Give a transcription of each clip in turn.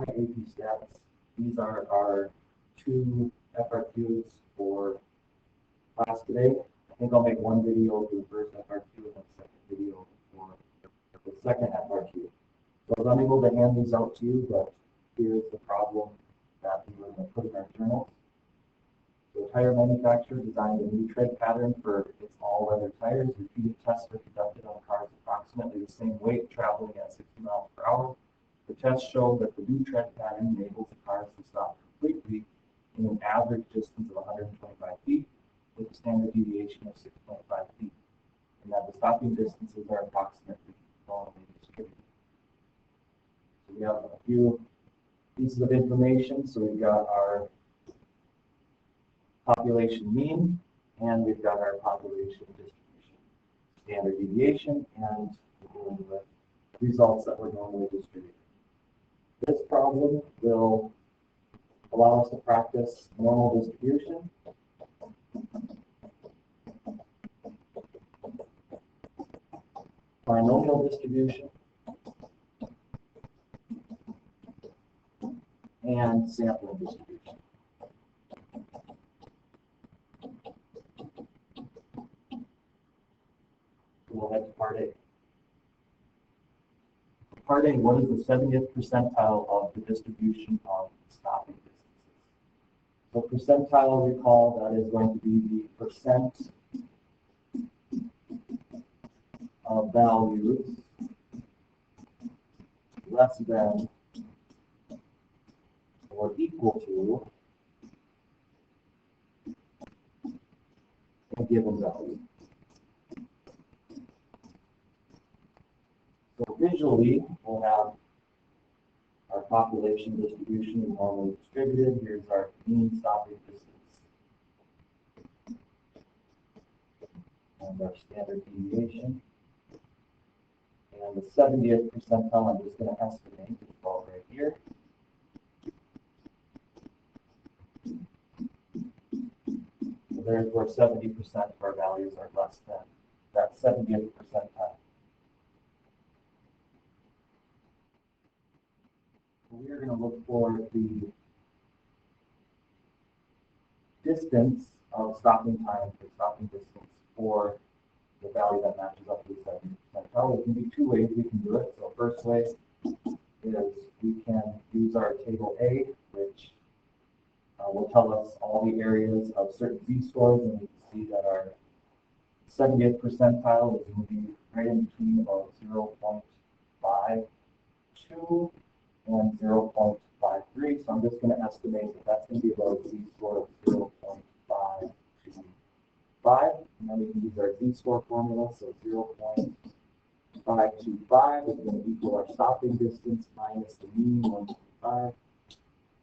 Hi, AP Stats. These are our two FRQs for class today. I think I'll make one video for the first FRQ and a second video for the second FRQ. So I was unable to hand these out to you, but here's the problem that we were going to put in our journal. The tire manufacturer designed a new tread pattern for its all-weather tires. Repeated tests were conducted on cars approximately the same weight, traveling at 60 miles per hour. The tests showed that the new tread pattern enables the cars to stop completely in an average distance of 125 feet with a standard deviation of 6.5 feet, and that the stopping distances are approximately normally distributed. So we have a few pieces of information. So we've got our population mean, and we've got our population distribution, standard deviation, and we're dealing with results that were normally distributed. This problem will allow us to practice normal distribution, binomial distribution, and sampling distribution. We'll head to part A. Part A, what is the 70th percentile of the distribution of stopping distances? So percentile, recall, that is going to be the percent of values less than or equal to a given value. So visually, we'll have our population distribution is normally distributed. Here's our mean stopping distance and our standard deviation. And the 70th percentile, I'm just going to estimate, it's all right here. So there's where 70% of our values are less than that 70th percentile. We're going to look for the distance of stopping time for stopping distance for the value that matches up to the 70th percentile. There can be two ways we can do it. So first way is we can use our table A, which will tell us all the areas of certain z-scores, and we can see that our 70th percentile is going to be right in between about 0.52 and 0.53. So I'm just going to estimate that that's going to be about a z-score of 0.525. And then we can use our z-score formula. So 0.525 is going to equal our stopping distance minus the mean 125,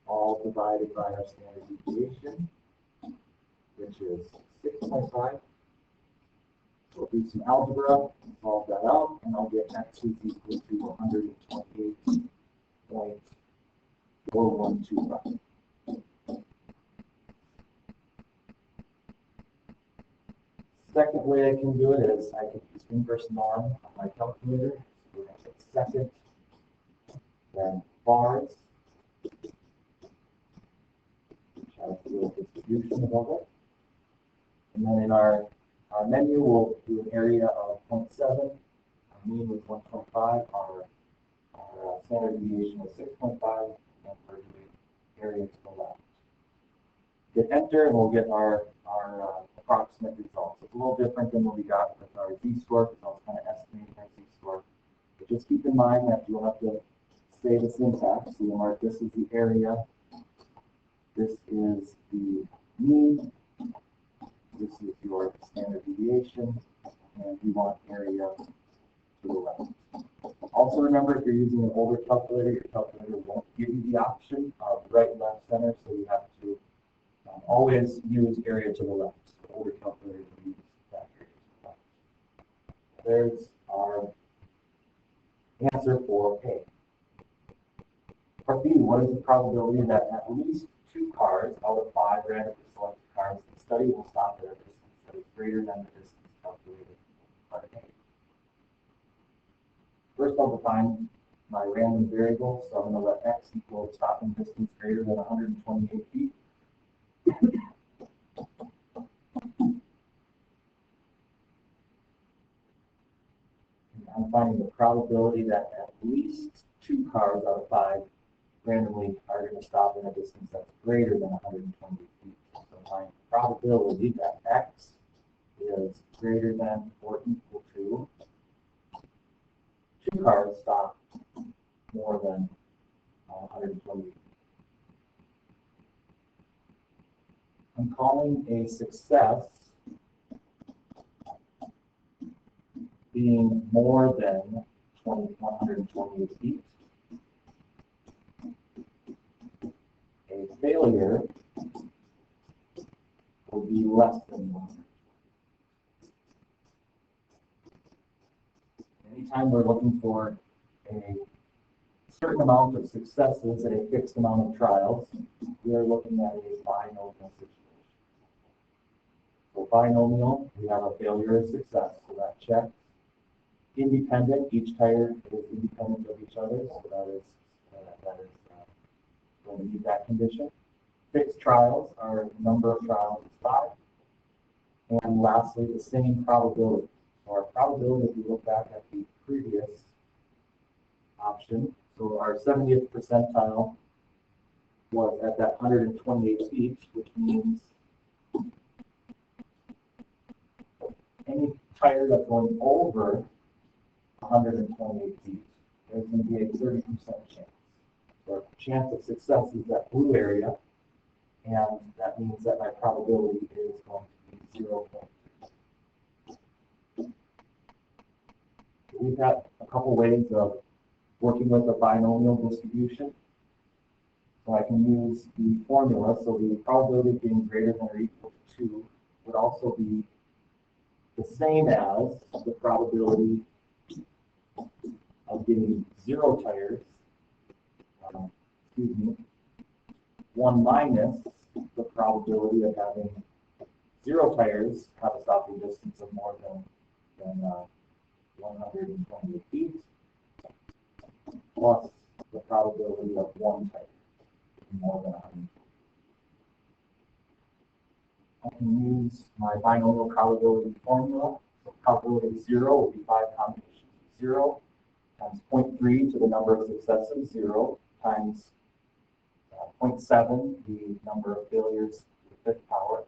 all divided by our standard deviation, which is 6.5. So we'll do some algebra, solve that out, and I'll get x is equal to 128.4125. Second way I can do it is I can use inverse norm on my calculator. So we're going to take second, then bars, which has the little distribution above it. And then in our menu, we'll do an area of 0.7. Our mean was 1.5. Our standard deviation was 6.5, and we're doing area to the left. Hit enter, and we'll get our approximate results. It's a little different than what we got with our z-score, because I was kind of estimating our z-score. But just keep in mind that you'll have to say the syntax. So you'll mark this is the area, this is the mean, this is your standard deviation, and you want area to the left. Also remember, if you're using an older calculator, your calculator won't give you the option of right, left, center, so you have to always use area to the left. So older calculators will use that area to the left. There's our answer for A. For B, what is the probability that at least 2 cars out of 5 randomly selected cars in the study will stop at a distance that is greater than the distance calculated by A? First, I'll define my random variable, so I'm going to let x equal stopping distance greater than 128 feet. I'm finding the probability that at least 2 cars out of 5 randomly are going to stop in a distance that's greater than 128 feet. So my probability that x is greater than or equal to 2 cars stop more than 128 feet. I'm calling a success being more than 128 feet. A failure will be less than 1. Anytime we're looking for a certain amount of successes at a fixed amount of trials, we are looking at a binomial situation. So binomial, we have a failure and success, so that checks. Independent, each tire is independent of each other, so that is going to meet that condition. Fixed trials, our number of trials is 5. And lastly, the same probability. So our probability, if you look back at the previous option, so our 70th percentile was at that 128 feet, which means any tire that's going over 128 feet, there's going to be a 30% chance. So our chance of success is that blue area, and that means that my probability is going to be 0.3. We've got a couple ways of working with a binomial distribution. So I can use the formula, so the probability of being greater than or equal to 2 would also be the same as the probability of getting 0 tires, 1 minus the probability of having 0 tires have a stopping distance of more than 128 feet, plus the probability of 1 tire more than 100. I can use my binomial probability formula. So probability of 0 will be 5 combinations of 0 times 0.3 to the number of successes, 0 times 0.7, the number of failures to the 5th power.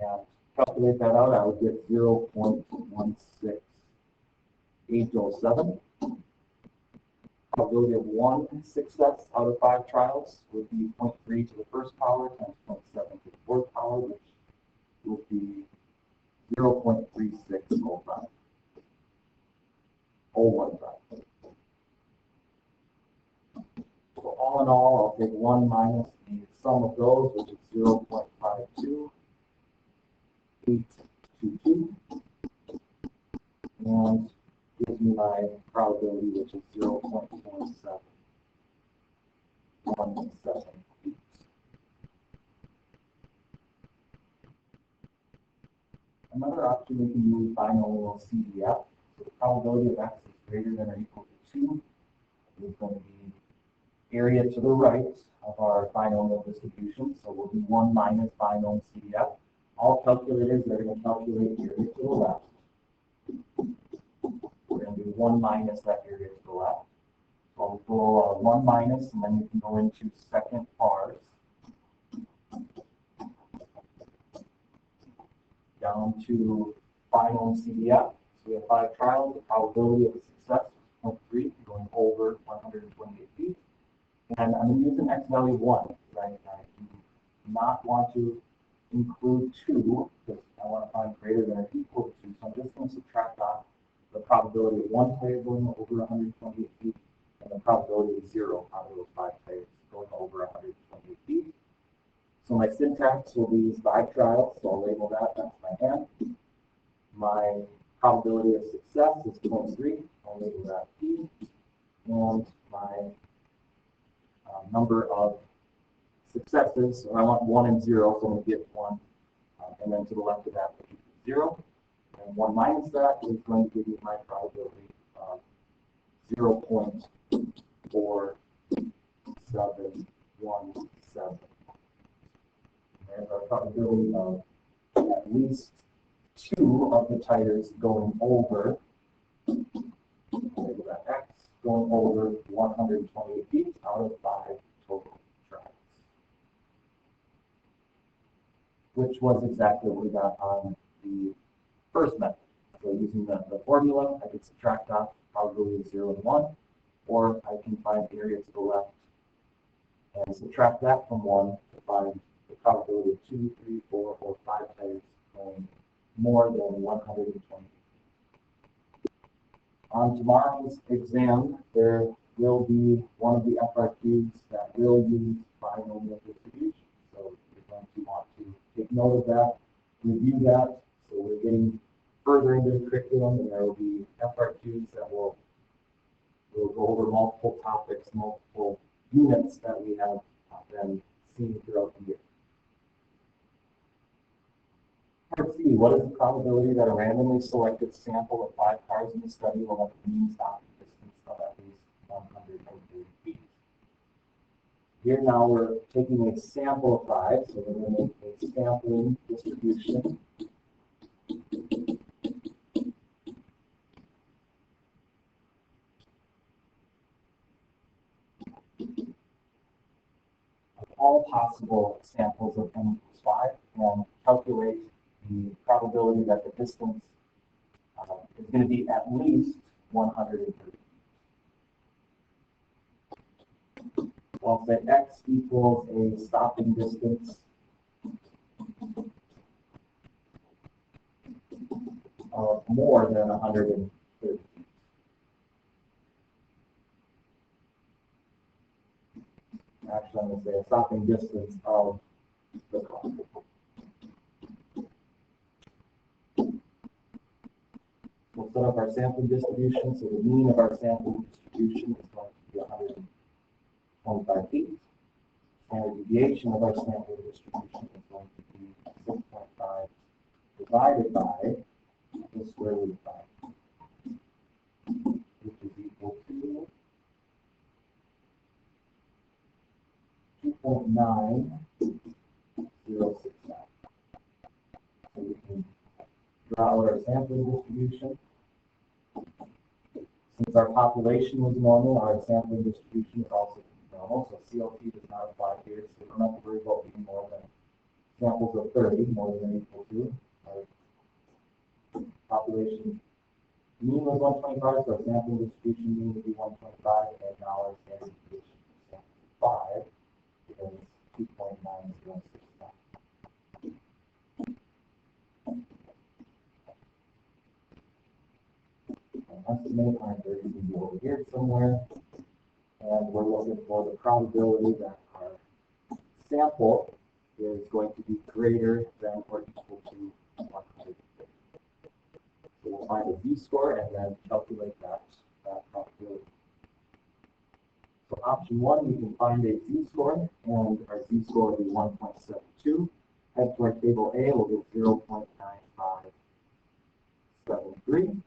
And calculate that out, I would get 0.16807. Probability of 1 success out of 5 trials would be 0.3 to the 1st power times 0.7 to the 4th power, which would be 0.3605. So all in all, I'll take 1 minus the sum of those, which is 0.52822, and gives me my probability, which is 0.4717. Another option we can use binomial CDF. So the probability of x is greater than or equal to 2 is going to be area to the right of our binomial distribution. So we'll do 1 minus binomial CDF. All calculators are going to calculate the area to the left. We're going to do 1 minus that area to the left. So we'll go 1 minus, and then you can go into second bars. Down to final CDF. So we have 5 trials. The probability of a success is 0.3, going over 128 feet. And I'm going to use an x value of 1. Right? I do not want to include 2 because I want to find greater than or equal to 2. So I'm just going to subtract off the probability of 1 tire going over 128 feet and the probability of 0 out of those 5 tires going over 128 feet. So my syntax will be these 5 trials, so I'll label that, that's my hand. My probability of success is 0.3, I'll label that P. And my number of successes, so I want 1 and 0, so I'm going to get 1. And then to the left of that, 0. And 1 minus that is going to give you my probability of 0.168. 0.717. There's our probability of at least 2 of the tires going over, label that X, going over 128 feet out of 5 total tracks, which was exactly what we got on the first method. So using the formula, I could subtract off probability of 0 and 1, or I can find the area to the left and subtract that from 1 to find the probability of 2, 3, 4, or 5 tires going more than 120. On tomorrow's exam, there will be one of the FRQs that will use binomial distribution. So you're going to want to take note of that, review that. So we're getting further into the curriculum, and there will be FRQs that will go over multiple topics, multiple units that we have been seeing throughout the year. Part C, what is the probability that a randomly selected sample of 5 cars in the study will have a mean stopping distance of at least 130 feet? Here now we're taking a sample of 5, so we're going to make a sampling distribution. All possible samples of n equals 5 and calculate the probability that the distance is going to be at least 130 feet. Well, say x equals a stopping distance of more than 130 feet. Actually, I'm going to say a stopping distance of the car. We'll set up our sampling distribution. So the mean of our sampling distribution is going to be 125 feet. Standard deviation of our sampling distribution is going to be 6.5 divided by the square root of 5, which is equal to 2.9069. So we can draw out our sampling distribution. Since our population was normal, our sampling distribution is also normal. So CLT does not apply here, so we don't have to worry about being more than samples of 30, more than or equal to. Our population mean was 125, so our sampling distribution mean would be 125, and now our standard deviation is 5 is 2.9069. Estimate our 30 can be over here somewhere, and we're looking for the probability that our sample is going to be greater than or equal to 150. So we'll find a z-score and then calculate that probability. So option 1, we can find a z-score, and our z-score will be 1.72. Head to our table A, we'll get 0.9573.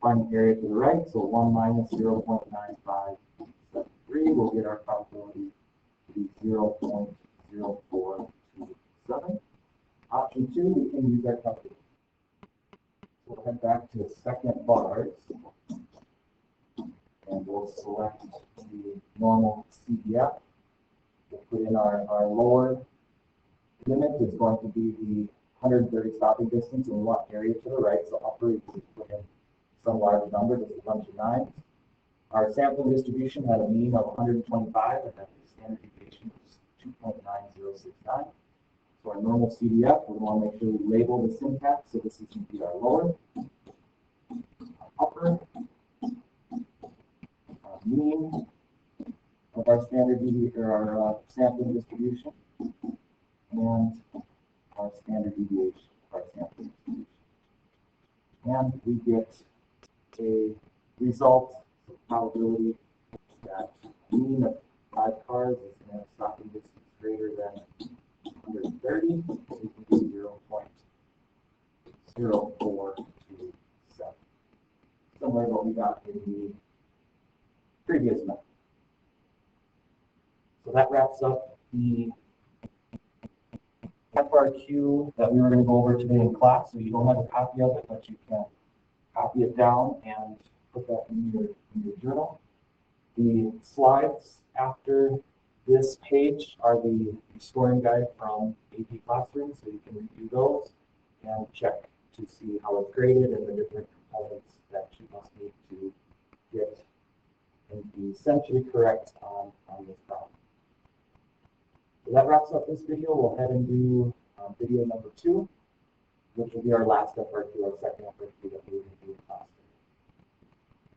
Find the area to the right, so 1 minus 0.9573 will get our probability to be 0.0427. Option 2, we can use our calculator. We'll head back to the second bars, and we'll select the normal CDF. We'll put in our lower limit is going to be the 130 stopping distance, and we want area to the right, so upper you can put in some large number, just a bunch of 9s. Our sampling distribution had a mean of 125, and then the standard deviation was 2.9069. So our normal CDF, we want to make sure we label the syntax, so this is going to be our lower, our upper, our mean of our standard deviation, or our sampling distribution, and our standard deviation of our sampling distribution. And we get a result of probability that mean of 5 cars is going to have stopping distance greater than 130, so we can do 0.0427. Similar to what we got in the previous method. So that wraps up the FRQ that we were going to go over today in class. So you don't have a copy of it, but you can copy it down and put that in your journal. The slides after this page are the scoring guide from AP Classroom, so you can review those and check to see how it's graded and the different components that you must need to get and be essentially correct on this problem. So that wraps up this video. We'll head and do video number 2, which will be our last FRQ, our second FRQ that we will do in class.